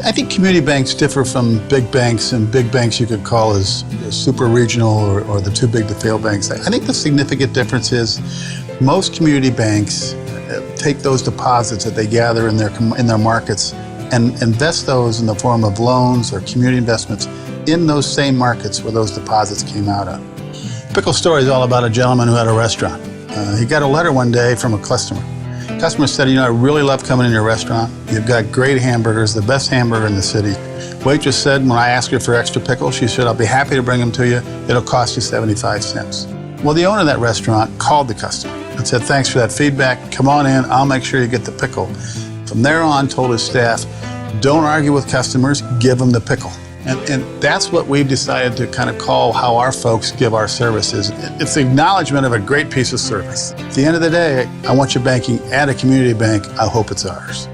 I think community banks differ from big banks, and big banks you could call as super regional or the too big to fail banks. I think the significant difference is most community banks take those deposits that they gather in their markets and invest those in the form of loans or community investments in those same markets where those deposits came out of. Pickle story is all about a gentleman who had a restaurant. He got a letter one day from a customer. The customer said, I really love coming in your restaurant. You've got great hamburgers, the best hamburger in the city. Waitress said, when I ask her for extra pickles, she said, I'll be happy to bring them to you. It'll cost you 75 cents. Well, the owner of that restaurant called the customer and said, thanks for that feedback. Come on in, I'll make sure you get the pickle. From there on, told his staff, don't argue with customers, give them the pickle. And that's what we've decided to kind of call how our folks give our services. It's the acknowledgement of a great piece of service. At the end of the day, I want you banking at a community bank. I hope it's ours.